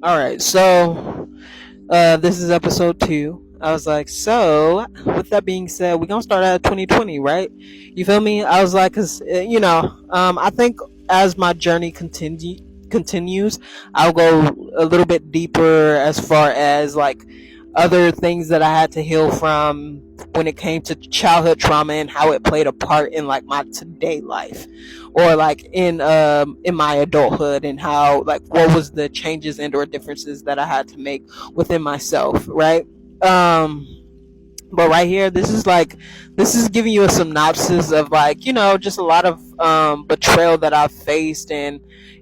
All right, so this is episode 2. I was like, so with that being said, we're gonna start at 2020, right? You feel me? I was like, cause I think as my journey continues, I'll go a little bit deeper as far as like other things that I had to heal from when it came to childhood trauma and how it played a part in like my today life, or like in my adulthood, and how like what was the changes and or differences that I had to make within myself, right? um but right here, this is giving you a synopsis of like, just a lot of betrayal that I've faced. And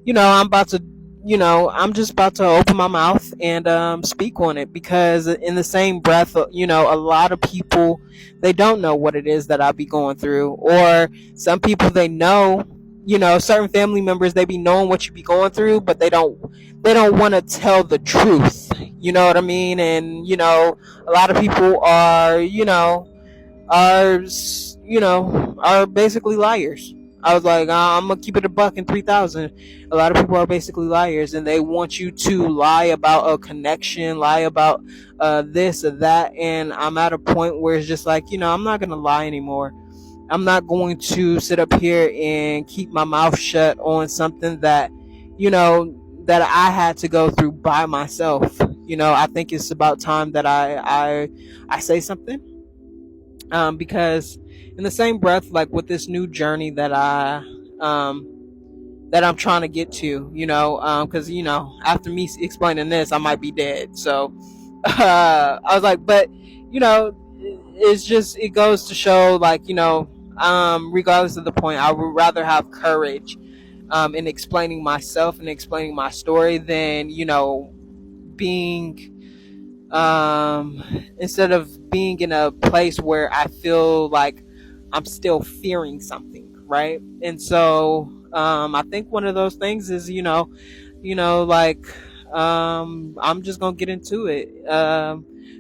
I'm about to, I'm just about to open my mouth and speak on it, because in the same breath, a lot of people, they don't know what it is that I'll be going through. Or some people, they know, certain family members, they be knowing what you be going through, but they don't want to tell the truth. You know what I mean? And a lot of people are, are are basically liars. I was like, I'm gonna keep it a buck in 3,000. A lot of people are basically liars, and they want you to lie about a connection, lie about this or that. And I'm at a point where it's just like, I'm not gonna lie anymore. I'm not going to sit up here and keep my mouth shut on something that, that I had to go through by myself. I think it's about time that I say something, because in the same breath, like with this new journey um that I'm trying to get to, because after me explaining this, I might be dead. So I was like, but it's just, it goes to show, like, regardless of the point, I would rather have courage in explaining myself and explaining my story than being instead of being in a place where I feel like I'm still fearing something, right? And so I think one of those things is, like, I'm just gonna get into it.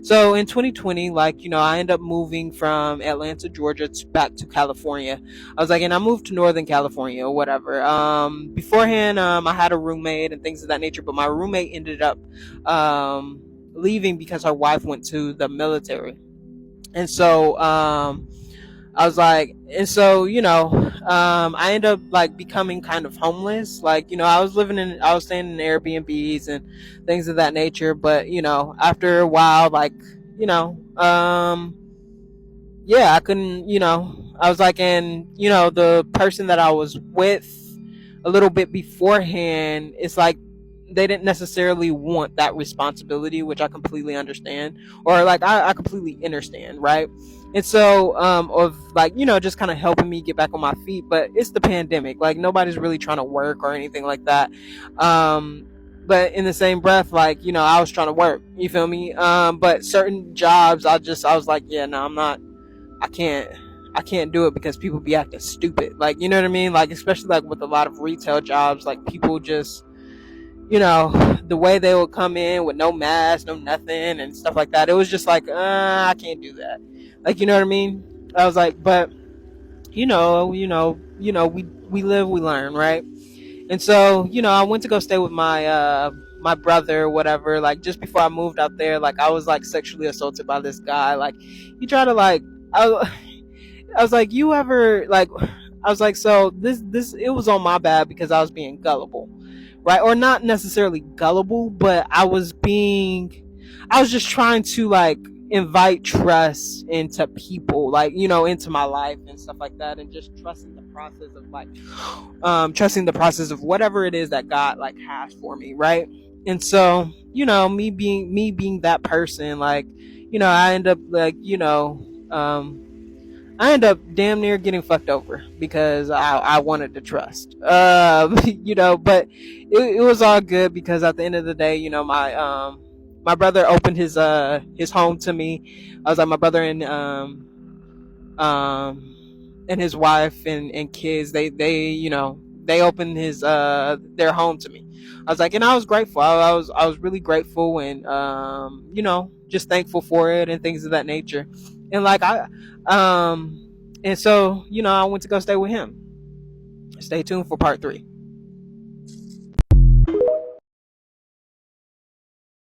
So in 2020, like, I ended up moving from Atlanta, Georgia, back to California. I was like, and I moved to Northern California or whatever. Beforehand, I had a roommate and things of that nature, but my roommate ended up leaving because her wife went to the military. And so I was like, and so, I ended up like becoming kind of homeless. Like, I was staying in Airbnbs and things of that nature. But, after a while, like, you know, yeah, I couldn't, I was like, and, the person that I was with a little bit beforehand, it's like they didn't necessarily want that responsibility, which I completely understand, or like I completely understand, right? And so, of like, just kind of helping me get back on my feet. But it's the pandemic, like nobody's really trying to work or anything like that. But in the same breath, like, I was trying to work, you feel me? But certain jobs, I was like, yeah, no, I'm not, I can't. I can't do it because people be acting stupid. Like, you know what I mean? Like, especially like with a lot of retail jobs, like people just, the way they would come in with no mask, no nothing, and stuff like that. It was just like, I can't do that. Like, you know what I mean? I was like, but we live, we learn, right? And so, I went to go stay with my brother or whatever. Like, just before I moved out there, like, I was like sexually assaulted by this guy. Like, he tried to like, I was like, you ever like, I was like, so this it was on my bad because I was being gullible, right? Or not necessarily gullible, but I was just trying to like invite trust into people, like, into my life and stuff like that, and just trusting the process of like, trusting the process of whatever it is that God like has for me, right? And so, me being that person, like, I end up like, I end up damn near getting fucked over because I wanted to trust. But it was all good because at the end of the day, my brother opened his home to me. I was like, my brother and his wife and kids, they opened their home to me. I was like, and I was grateful. I was really grateful, and just thankful for it and things of that nature. And like um and so, I went to go stay with him. Stay tuned for part 3.